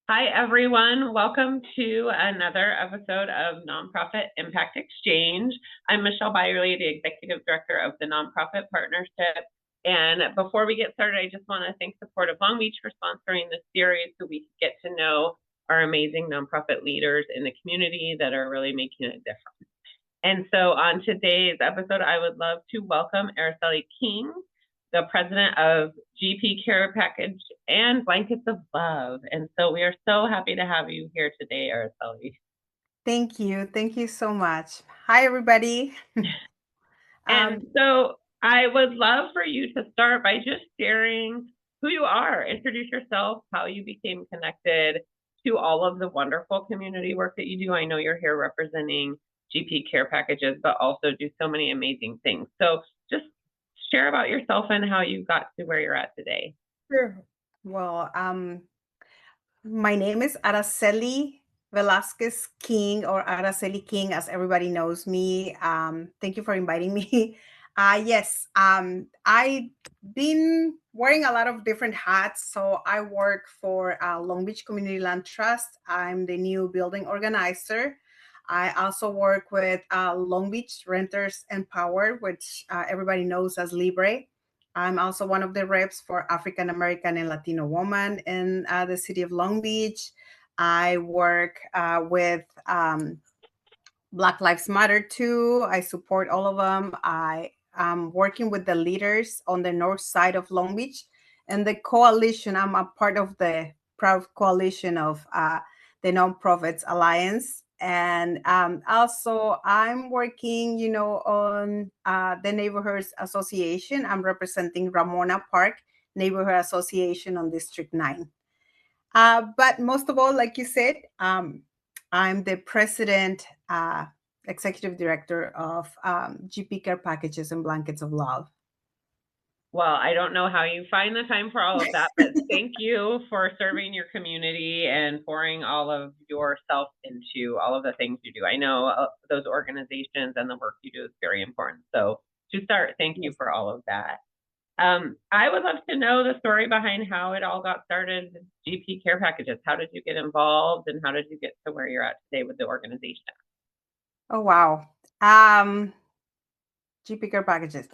Hi, everyone. Welcome to another episode of Nonprofit Impact Exchange. I'm Michelle Byerly, the Executive Director of the Nonprofit Partnership. And before we get started, I just want to thank the Port of Long Beach for sponsoring this series so we get to know our amazing nonprofit leaders in the community that are really making a difference. And so on today's episode, I would love to welcome Araceli King, the president of GP Care Package and Blankets of Love. And so we are so happy to have you here today, Araceli. Thank you. Thank you so much. Hi, everybody. And so I would love for you to start by just sharing who you are. Introduce yourself, how you became connected to all of the wonderful community work that you do. I know you're here representing GP Care Packages, but also do so many amazing things. So just share about yourself and how you got to where you're at today. Sure. Well, my name is Araceli Velasquez King, or Araceli King, as everybody knows me. Thank you for inviting me. Yes, I've been wearing a lot of different hats. So I work for Long Beach Community Land Trust. I'm the new building organizer. I also work with Long Beach Renters Empowered, which everybody knows as Libre. I'm also one of the reps for African American and Latino women in the city of Long Beach. I work with Black Lives Matter too. I support all of them. I am working with the leaders on the north side of Long Beach and the coalition. I'm a part of the proud coalition of the Nonprofits Alliance. And also, I'm working, on the Neighborhoods Association. I'm representing Ramona Park Neighborhood Association on District 9. But most of all, like you said, I'm the president, executive director of GP Care Packages and Blankets of Love. Well, I don't know how you find the time for all of that, but thank you for serving your community and pouring all of yourself into all of the things you do. I know those organizations and the work you do is very important. So to start, thank you for all of that. I would love to know the story behind how it all got started with GP Care Packages. How did you get involved and how did you get to where you're at today with the organization? Oh, wow. GP Care Packages.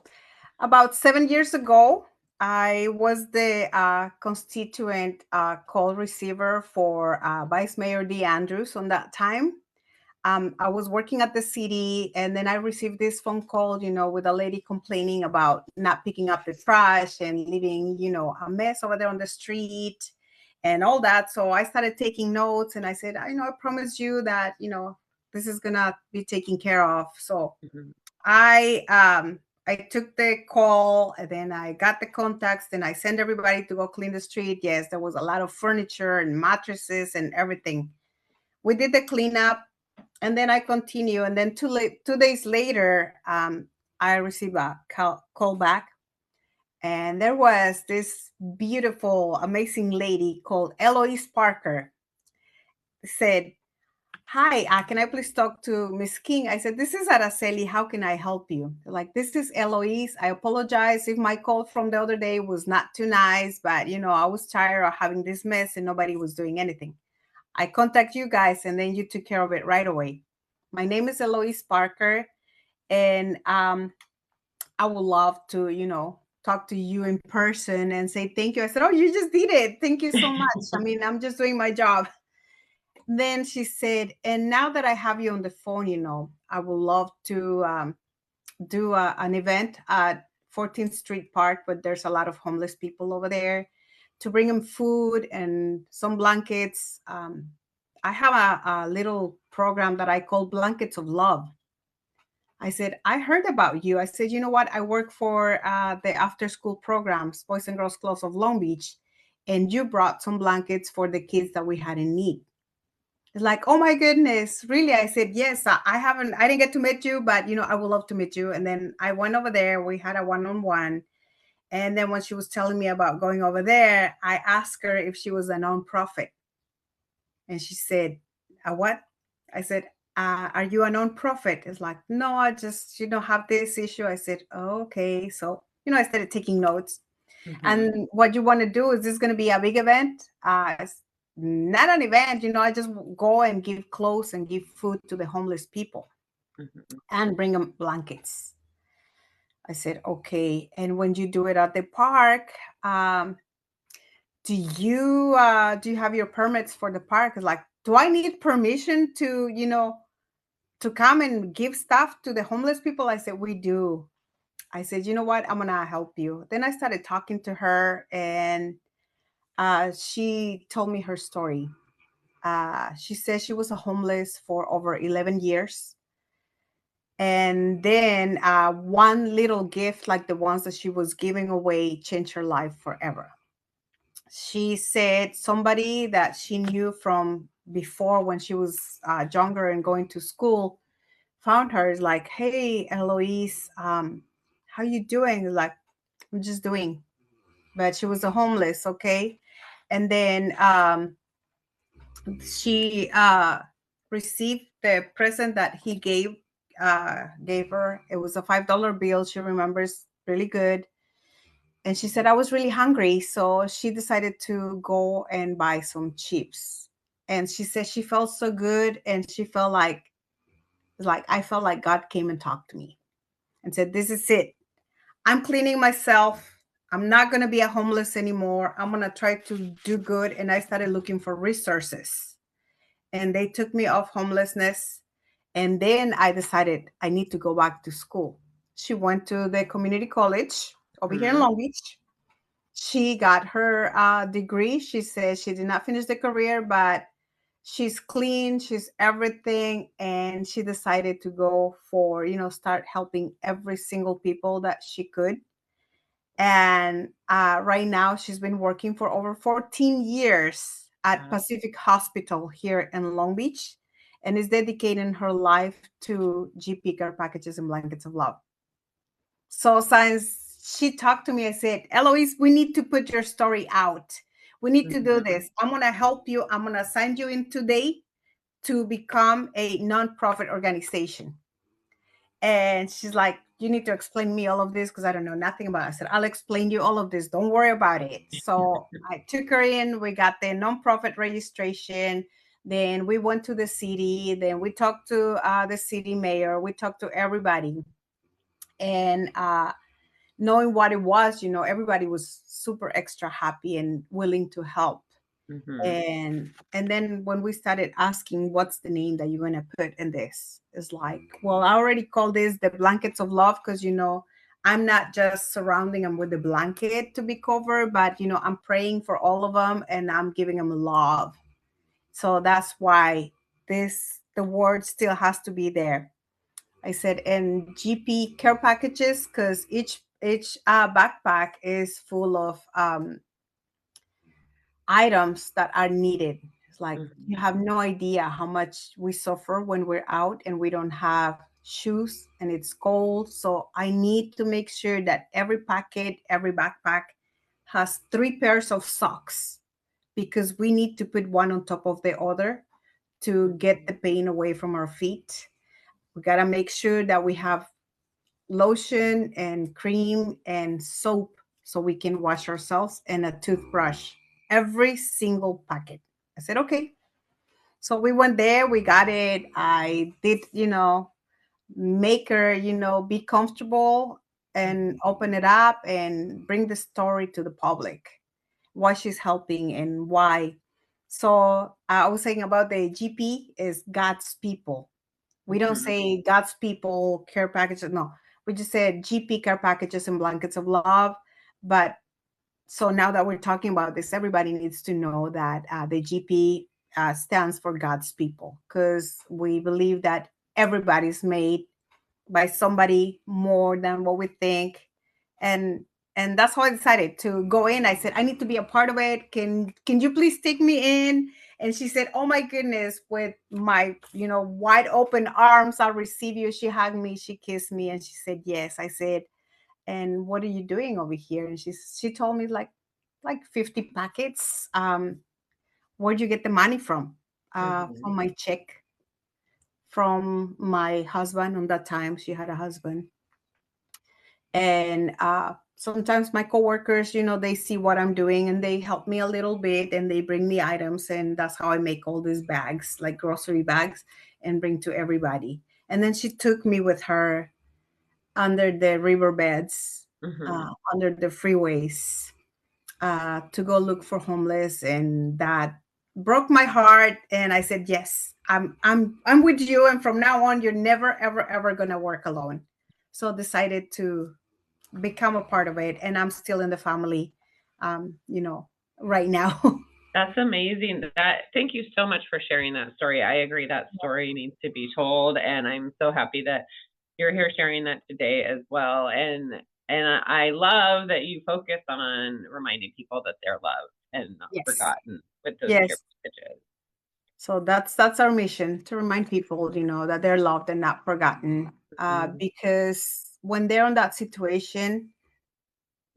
About 7 years ago, I was the constituent call receiver for Vice Mayor D. Andrews on that time. I was working at the city, and then I received this phone call, with a lady complaining about not picking up the trash and leaving, a mess over there on the street and all that. So I started taking notes, and I said, I promise you that, this is gonna be taken care of. So I took the call, and then I got the contacts, and I sent everybody to go clean the street. Yes, there was a lot of furniture and mattresses and everything. We did the cleanup, and then I continue. And then 2 days later, I received a call back, and there was this beautiful, amazing lady called Eloise Parker. Said, "Hi, can I please talk to Miss King?" I said, "This is Araceli. How can I help you?" They're like, "This is Eloise. I apologize if my call from the other day was not too nice, but I was tired of having this mess and nobody was doing anything. I contact you guys, and then you took care of it right away. My name is Eloise Parker, and I would love to, talk to you in person and say thank you." I said, "Oh, you just did it. Thank you so much. I mean, I'm just doing my job." Then she said, "And now that I have you on the phone, I would love to do an event at 14th Street Park, but there's a lot of homeless people over there, to bring them food and some blankets. I have a little program that I call Blankets of Love." I said, "I heard about you." I said, "You know what? I work for the after school programs, Boys and Girls Clubs of Long Beach, and you brought some blankets for the kids that we had in need." It's like, "Oh my goodness, really?" I said, "Yes, I didn't get to meet you, but I would love to meet you." And then I went over there. We had a one-on-one. And then when she was telling me about going over there, I asked her if she was a nonprofit. And she said, "A what?" I said, "Are you a nonprofit?" It's like, "No, I just, have this issue." I said, "Oh, okay." So, I started taking notes. Mm-hmm. "And what you want to do, is this going to be a big event?" not an event, I just go and give clothes and give food to the homeless people Mhm. and bring them blankets. I said, okay. And when you do it at the park, do you have your permits for the park? It's like, do I need permission to, to come and give stuff to the homeless people? I said, we do. I said, you know what? I'm gonna help you. Then I started talking to her, and she told me her story. She said she was a homeless for over 11 years. And then one little gift, like the ones that she was giving away, changed her life forever. She said somebody that she knew from before when she was younger and going to school found her. Is like, hey, Eloise, how you doing? Like, I'm just doing. But she was a homeless, okay? And then she received the present that he gave her. It was a $5 bill. She remembers really good. And she said, I was really hungry. So she decided to go and buy some chips. And she said she felt so good. And she felt like I felt like God came and talked to me and said, this is it. I'm cleaning myself. I'm not going to be a homeless anymore. I'm going to try to do good. And I started looking for resources. And they took me off homelessness. And then I decided I need to go back to school. She went to the community college over here in Mhm. Long Beach. She got her degree. She says she did not finish the career, but she's clean, she's everything. And she decided to go for, start helping every single people that she could. And right now she's been working for over 14 years at Wow. Pacific Hospital here in Long Beach, and is dedicating her life to GP care packages and blankets of love. So since she talked to me, I said, Eloise, we need to put your story out. We need to do Mhm. this. I'm going to help you. I'm going to sign you in today to become a nonprofit organization. And she's like, you need to explain me all of this because I don't know nothing about it. I said, I'll explain you all of this. Don't worry about it. So I took her in. We got the nonprofit registration. Then we went to the city. Then we talked to the city mayor. We talked to everybody. And knowing what it was, everybody was super extra happy and willing to help. Mhm. And then when we started asking what's the name that you're going to put in this, it's like, well, I already called this the blankets of love because I'm not just surrounding them with the blanket to be covered, but I'm praying for all of them and I'm giving them love. So that's why the word still has to be there. I said, and GP care packages, because each backpack is full of items that are needed. It's like you Mhm. have no idea how much we suffer when we're out and we don't have shoes and it's cold. So I need to make sure that every packet, every backpack has 3 pairs of socks because we need to put one on top of the other to get the Mhm. pain away from our feet. We got to make sure that we have lotion and cream and soap so we can wash ourselves and a toothbrush. Every single packet. I said, okay. So we went there, we got it. I did, make her, be comfortable and Mhm. open it up and bring the story to the public, why she's helping and why. So I was saying about the GP is God's people. We don't Mhm. say God's people care packages. No, we just said GP care packages and blankets of love. But so now that we're talking about this, everybody needs to know that the GP stands for God's people because we believe that everybody's made by somebody more than what we think. And that's how I decided to go in. I said, I need to be a part of it. Can you please take me in? And she said, oh my goodness, with my, wide open arms, I'll receive you. She hugged me, she kissed me, and she said, yes. I said, and what are you doing over here? And she told me like 50 packets. Where'd you get the money from? From Mhm. my check from my husband. On that time she had a husband. And sometimes my coworkers, they see what I'm doing and they help me a little bit and they bring me items. And that's how I make all these bags, like grocery bags, and bring to everybody. And then she took me with her under the riverbeds, Mm-hmm. under the freeways, to go look for homeless, and that broke my heart. And I said, yes, I'm with you, and from now on you're never ever ever gonna work alone. So decided to become a part of it, and I'm still in the family, um, you know, right now. That's amazing. Thank you so much for sharing that story. I agree that story needs to be told, and I'm so happy that you're here sharing that today as well. And I love that you focus on reminding people that they're loved and not Yes, forgotten with those care yes. packages. So that's our mission, to remind people, that they're loved and not forgotten. Mm-hmm. Because when they're in that situation,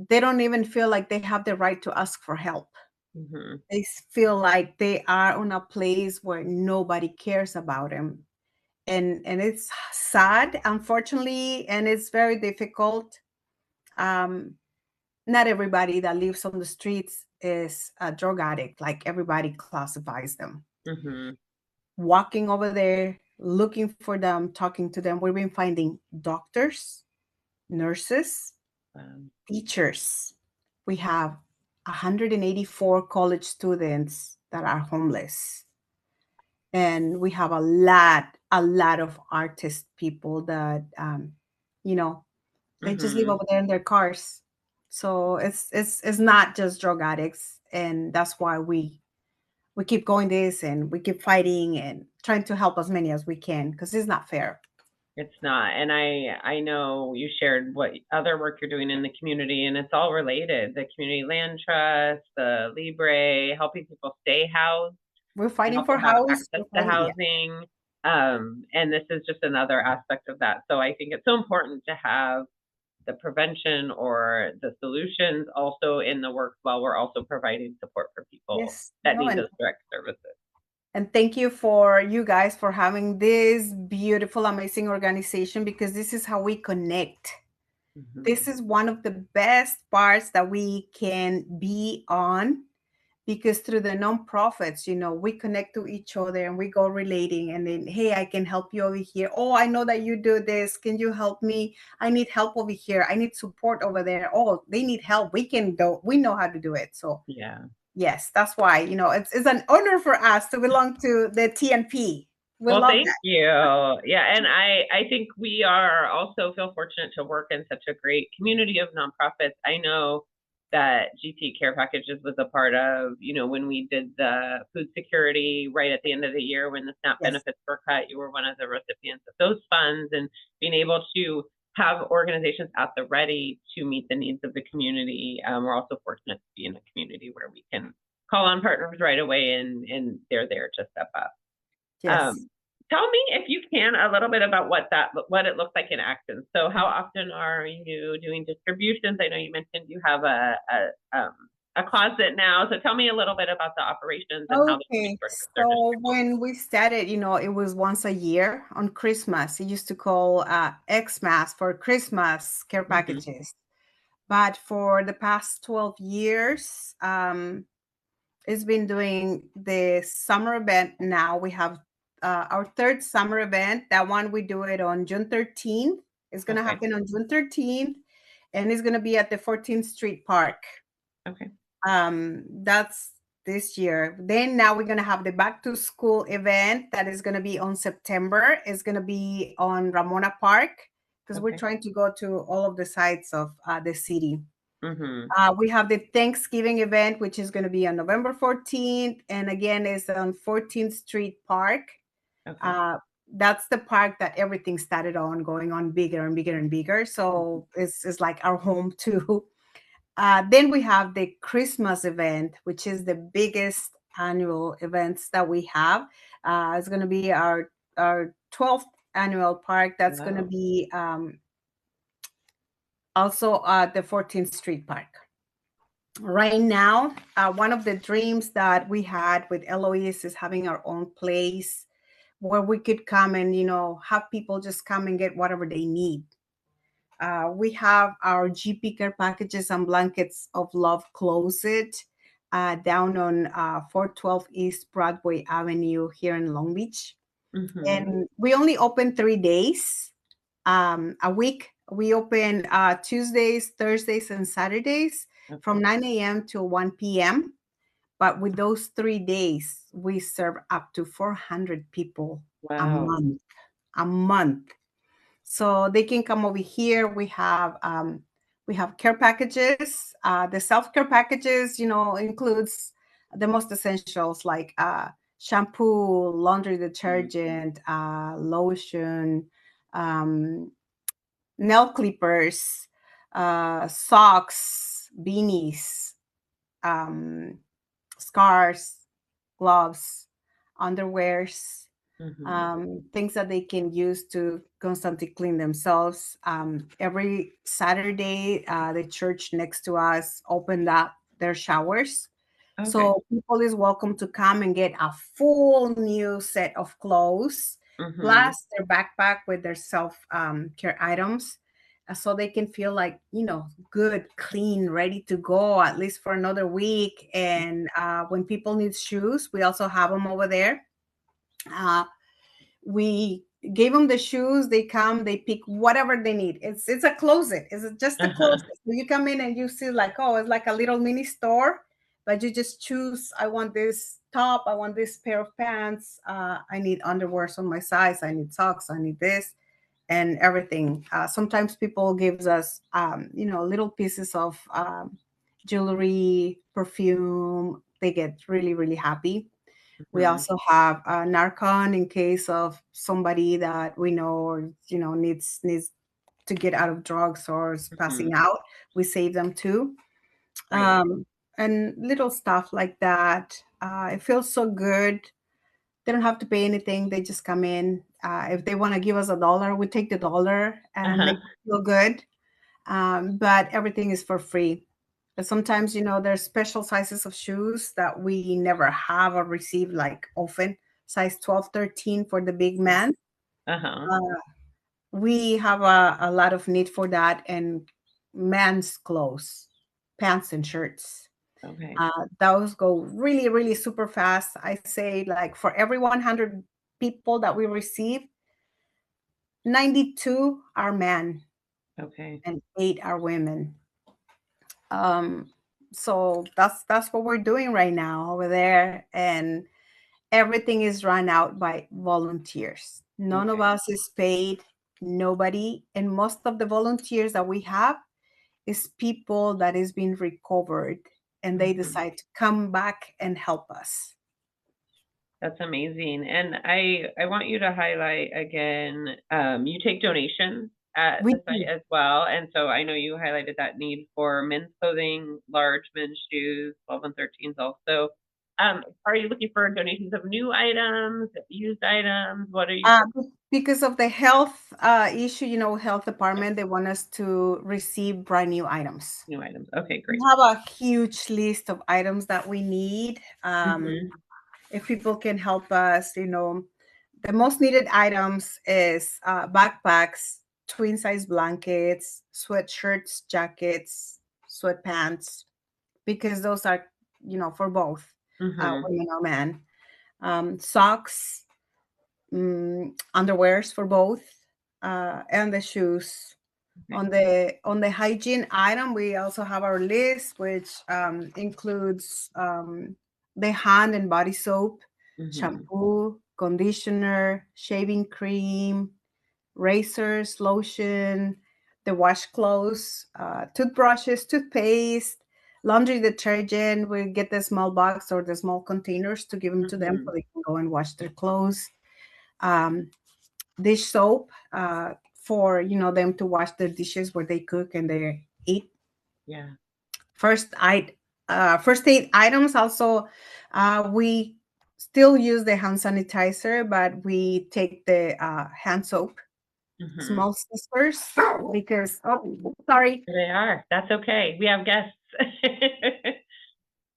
they don't even feel like they have the right to ask for help. Mm-hmm. They feel like they are on a place where nobody cares about them. And it's sad, unfortunately, and it's very difficult. Um, Not everybody that lives on the streets is a drug addict, like everybody classifies them. Mm-hmm. Walking over there, looking for them, talking to them, we've been finding doctors, nurses, Um, teachers. We have 184 college students that are homeless. And we have a lot of artist people that, you know, they just live mm-hmm. over there in their cars. So it's not just drug addicts, and that's why we keep going this, and we keep fighting and trying to help as many as we can, because it's not fair. It's not. And I know you shared what other work you're doing in the community, and it's all related. The Community Land Trust, the Libre, helping people stay housed We're and fighting for also have house. access We're to fighting, yeah. housing. And this is just another aspect of that. So I think it's so important to have the prevention or the solutions also in the work while we're also providing support for people Yes, that no, need and those direct services. thank you for you guys for having this beautiful, amazing organization, because this is how we connect. Mm-hmm. This is one of the best parts that we can be on, because through the nonprofits, we connect to each other and we go relating, and then, hey, I can help you over here. Oh, I know that you do this. Can you help me? I need help over here. I need support over there. Oh, they need help. We can do. We know how to do it. So Yeah. yes, that's why it's an honor for us to belong to the TNP. We Well, love thank that. you. Yeah, and I think we are also feel fortunate to work in such a great community of nonprofits. I know that GT Care Packages was a part of, when we did the food security right at the end of the year when the SNAP Yes, benefits were cut. You were one of the recipients of those funds, and being able to have organizations at the ready to meet the needs of the community. We're also fortunate to be in a community where we can call on partners right away, and they're there to step up. yes. Um, Tell me, if you can, a little bit about what it looks like in action. So how often are you doing distributions? I know you mentioned you have a closet now. So tell me a little bit about the operations and how the Okay, resources are so distributed. when we started, it was once a year on Christmas. It used to call Xmas for Christmas care Mm-hmm. packages. But for the past 12 years, it's been doing the summer event. Now we have our third summer event. That one, we do it on June 13th. It's going to Okay. happen on June 13th, and it's going to be at the 14th Street Park. Okay. That's this year. Then now we're going to have the back to school event that is going to be on September. It's going to be on Ramona Park, because we're Okay. trying to go to all of the sites of the city. Mm-hmm. We have the Thanksgiving event, which is going to be on November 14th. And again, it's on 14th Street Park. Okay. Uh, that's the park that everything started on, going on bigger and bigger and bigger. Mm-hmm. So it's like our home too. Then we have the Christmas event, which is the biggest annual events that we have. It's going to be our 12th annual park. That's going to Wow. be also at the 14th Street Park. Right now, one of the dreams that we had with Eloise is having our own place where we could come and have people just come and get whatever they need. We have our GP care packages and blankets of love closet down on 412 East Broadway Avenue here in Long Beach. And we only open 3 days a week. We open Tuesdays, Thursdays, and Saturdays from 9 a.m. to 1 p.m. But with those 3 days, we serve up to 400 people a Wow. month. A month. So they can come over here. We have care packages. The self-care packages, includes the most essentials like shampoo, laundry detergent, lotion, um, nail clippers, socks, beanies, um, scarves, gloves, underwears, things that they can use to constantly clean themselves. Every Saturday, the church next to us opened up their showers. Okay. So people is welcome to come and get a full new set of clothes, plus their backpack with their self-care items. So they can feel like, good, clean, ready to go at least for another week. And when people need shoes, we also have them over there. We gave them the shoes. They come, they pick whatever they need. It's a closet. It's just a closet. So you come in and you see like, oh, it's like a little mini store, but you just choose, I want this top, I want this pair of pants, I need underwears on my size, I need socks, I need this, and everything. Sometimes people gives us little pieces of jewelry, perfume. They get really, really happy. We also have a Narcan in case of somebody that we know or needs to get out of drugs or is passing out. We save them too. Right. And little stuff like that. It feels so good. They don't have to pay anything. They just come in. If they want to give us $1, we take the dollar and make them feel good. But everything is for free. But sometimes, there's special sizes of shoes that we never have or receive like often. Size 12, 13 for the big man. We have a lot of need for that, and men's clothes, pants and shirts. Okay. Those go really, really super fast. I say like for every 100 people that we receive, 92 are men Okay. and 8 are women. So that's what we're doing right now over there, and everything is run out by volunteers. None of Okay. us is paid, nobody, and most of the volunteers that we have is people that is being recovered and they decide to come back and help us. That's amazing. And I want you to highlight again, you take donations at We the site as well. And so I know you highlighted that need for men's clothing, large men's shoes, 12 and 13s also. Are you looking for donations of new items, used items? What are you? Because of the health issue, health department, they want us to receive brand new items. New items. Okay, great. We have a huge list of items that we need. If people can help us, the most needed items is backpacks, twin size blankets, sweatshirts, jackets, sweatpants, because those are, for both women or men. Socks, underwears for both, and the shoes. Okay. On the hygiene item, we also have our list, which includes the hand and body soap, shampoo, conditioner, shaving cream, razors, lotion, the washcloths, toothbrushes, toothpaste, laundry detergent. We get the small box or the small containers to give them to them so they can go and wash their clothes. Dish soap for them to wash their dishes where they cook and they eat. Yeah. First aid items also. We still use the hand sanitizer, but we take the hand soap, small sisters, because sorry, They are. That's okay. We have guests.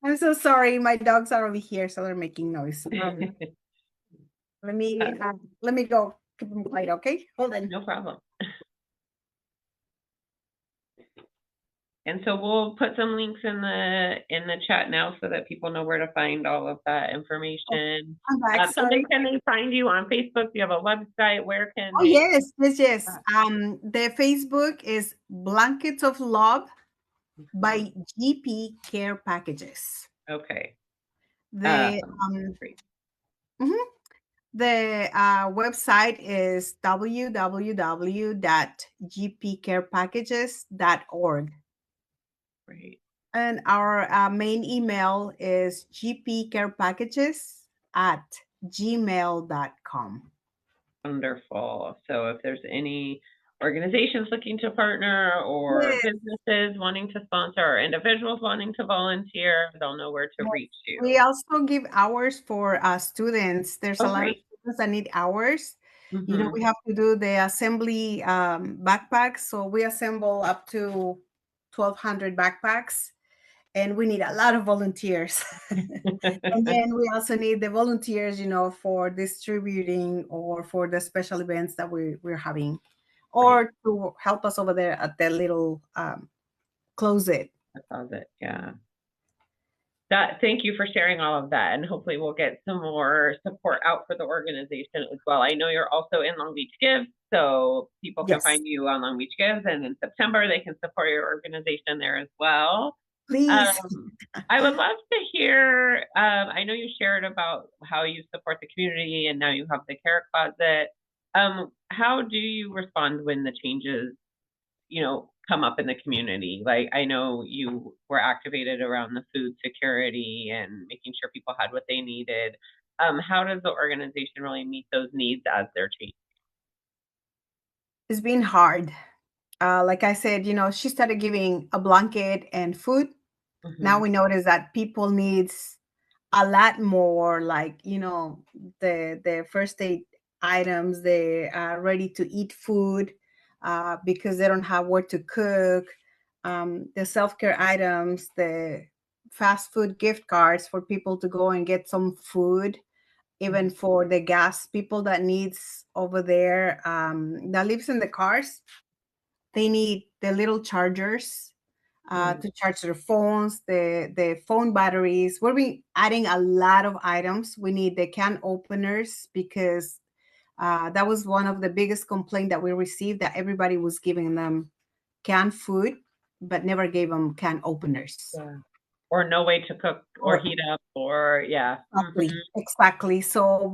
I'm so sorry, my dogs are over here, so they're making noise. Let me go keep them quiet, okay? Hold on. No problem. And so we'll put some links in the chat now so that people know where to find all of that information. I'm back. And then Sorry. can they find you on Facebook? Do you have a website? Where can Oh, they? yes, yes, yes. The Facebook is Blankets of Love Mhm. by GP Care Packages. Okay. The Great. mhm. The website is www.gpcarepackages.org. Great. And our main email is gpcarepackages@gmail.com. Wonderful. So if there's any organizations looking to partner or Yes, businesses wanting to sponsor or individuals wanting to volunteer, they'll know where to yes. reach We you. also give hours for students. There's a Oh, lot of great. students that need hours. We Mm-hmm. have to do the assembly backpacks. So we assemble up to 1,200 backpacks, and we need a lot of volunteers. And then we also need the volunteers, for distributing or for the special events that we're having, Great. or to help us over there at the little closet. That sounds it. Yeah. Thank you for sharing all of that, and hopefully we'll get some more support out for the organization as well. I know you're also in Long Beach Gives, so people can Yes, find you on Long Beach Gives, and in September they can support your organization there as well. please. I would love to hear. I know you shared about how you support the community, and now you have the care closet. How do you respond when the changes come up in the community? Like, I know you were activated around the food security and making sure people had what they needed. How does the organization really meet those needs as they're changing? It's been hard. Like I said, she started giving a blanket and food. Now Mm-hmm. we notice that people needs a lot more, like, the first aid items, the ready to eat food, because they don't have where to cook, the self-care items, the fast food gift cards for people to go and get some food, even for the gas people that needs over there, that lives in the cars. They need the little chargers Mm-hmm. to charge their phones, the phone batteries. We'll be adding a lot of items. We need the can openers because that was one of the biggest complaint that we received, that everybody was giving them canned food, but never gave them can openers. Yeah. Or no way to cook or Or heat up, or yeah. exactly, exactly. So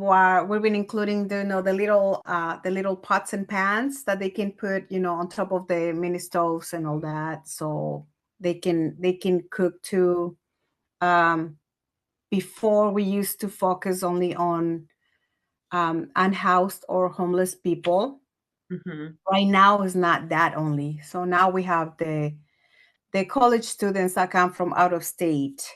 we've been including the little pots and pans that they can put, on top of the mini stoves and all that, so they can cook too. Um, Before, we used to focus only on unhoused or homeless people. Mm-hmm. Right now is not that only. So now we have the college students that come from out of state.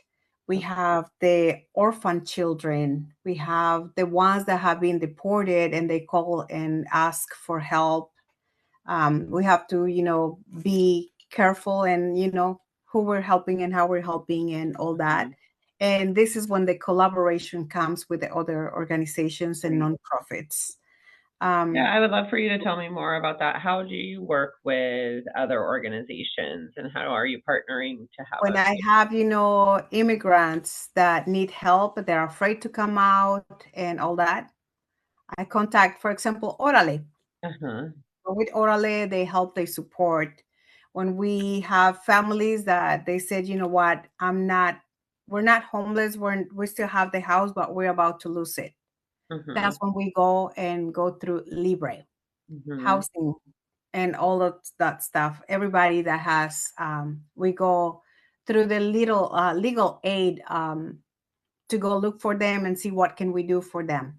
We have the orphan children. We have the ones that have been deported and they call and ask for help. We have to, be careful and, who we're helping and how we're helping and all that. Mm-hmm. And this is when the collaboration comes with the other organizations and Great. nonprofits. Yeah, Um, I would love for you to tell me more about that. How do you work with other organizations, and how are you partnering to have when us? I have, immigrants that need help, but they're afraid to come out and all that, I contact, for example, Orale. Uh-huh. With Orale, they help, they support. When we have families that they said, you know what, we're not homeless, we still have the house, but we're about to lose it. That's Mhm. when we go through Libre Mhm. housing and all of that stuff. Everybody that has, we go through the little legal aid, to go look for them and see what can we do for them.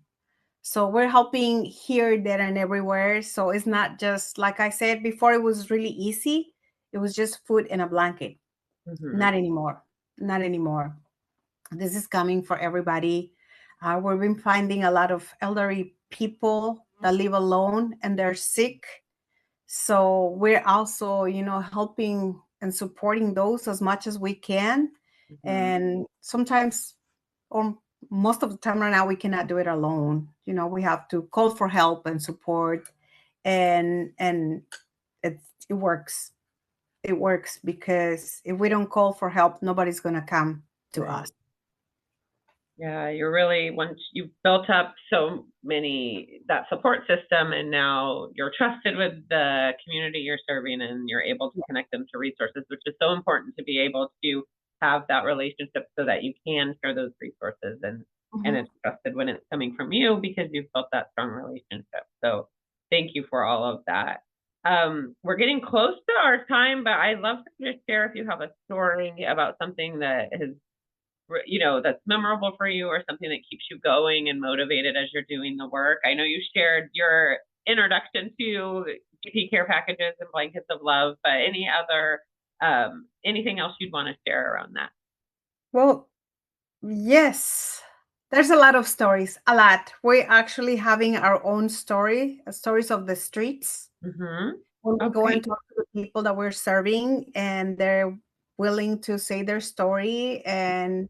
So we're helping here, there, and everywhere. So it's not just, like I said before, it was really easy. It was just food and a blanket. Mhm. Not anymore. Not anymore. This is coming for everybody. We've been finding a lot of elderly people that live alone and they're sick. So we're also, helping and supporting those as much as we can. Mhm. And sometimes, or most of the time right now, we cannot do it alone. We have to call for help and support, and it works. it works, because if we don't call for help, nobody's going to come to Right. us. Yeah, you're really, once you've built up so many, that support system, and now you're trusted with the community you're serving, and you're able to connect them to resources, which is so important, to be able to have that relationship so that you can share those resources, and it's trusted when it's coming from you because you've built that strong relationship. So thank you for all of that. We're getting close to our time, but I'd love for you to share if you have a story about something that has, that's memorable for you, or something that keeps you going and motivated as you're doing the work. I know you shared your introduction to GP care packages and blankets of love, but anything else you'd want to share around that? Well, yes, there's a lot of stories, a lot. We're actually having our own stories of the streets. When we Oh, go and great. talk to the people that we're serving, and they're willing to say their story. And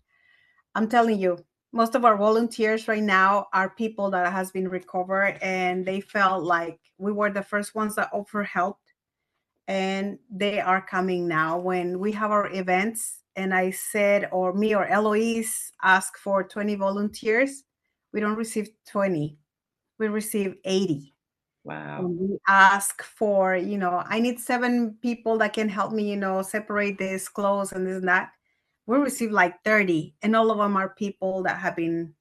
I'm telling you, most of our volunteers right now are people that has been recovered, and they felt like we were the first ones that offer help, and they are coming now when we have our events. And I said, or me or Eloise ask for 20 volunteers, we don't receive 20, we receive 80. Wow. When we ask for, I need 7 people that can help me, separate this clothes and this and that, we receive like 30. And all of them are people that have been,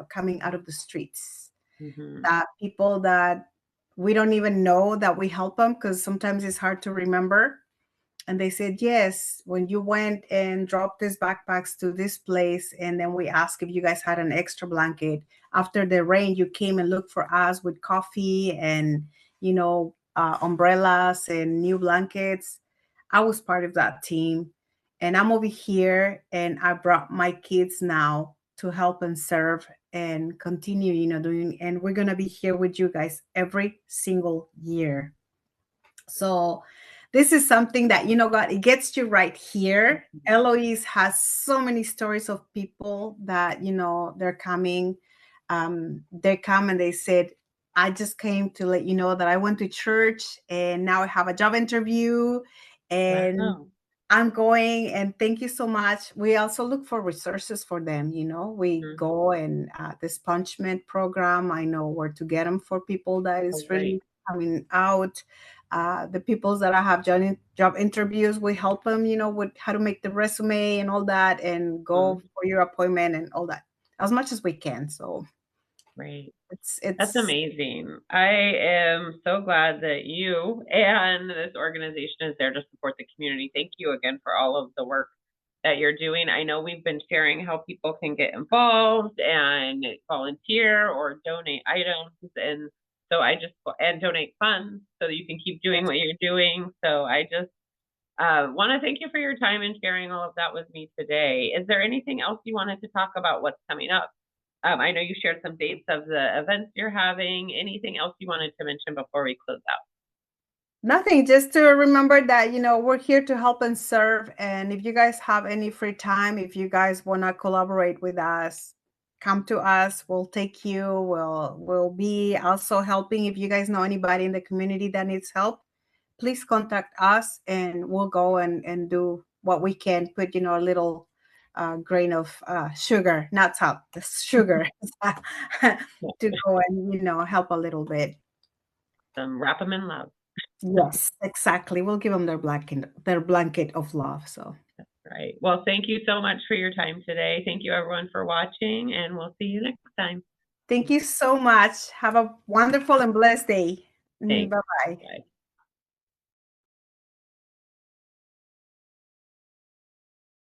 coming out of the streets, that people that we don't even know that we help them, because sometimes it's hard to remember. And they said, yes, when you went and dropped these backpacks to this place, and then we asked if you guys had an extra blanket. After the rain, you came and looked for us with coffee and, umbrellas and new blankets. I was part of that team. And I'm over here, and I brought my kids now to help and serve and continue, doing. And we're going to be here with you guys every single year. So this is something that, God, it gets you right here. Eloise has so many stories of people that, they're coming. They come and they said, I just came to let you know that I went to church, and now I have a job interview, and Wow. I'm going, and thank you so much. We also look for resources for them. We go, and this punishment program, I know where to get them for people that is Right. really coming out. The people that I have job interviews, we help them, with how to make the resume and all that, and go for your appointment and all that as much as we can. So Right. That's it's amazing. I am so glad that you and this organization is there to support the community. Thank you again for all of the work that you're doing. I know we've been sharing how people can get involved and volunteer or donate items, and so and donate funds so that you can keep doing what you're doing. So I just want to thank you for your time and sharing all of that with me today. Is there anything else you wanted to talk about what's coming up? I know you shared some dates of the events you're having. Anything else you wanted to mention before we close out? nothing, just to remember that, we're here to help and serve. And if you guys have any free time, if you guys want to collaborate with us, come to us. We'll take you. We'll be also helping. If you guys know anybody in the community that needs help, please contact us, and we'll go and do what we can. Put, a little grain of sugar, not salt, the sugar, to go and, help a little bit. Wrap them in love. Yes, exactly. We'll give them their blanket of love. So, Right. Well, thank you so much for your time today. Thank you everyone for watching, and we'll see you next time. thank you so much. Have a wonderful and blessed day. Thanks. Bye bye. Bye.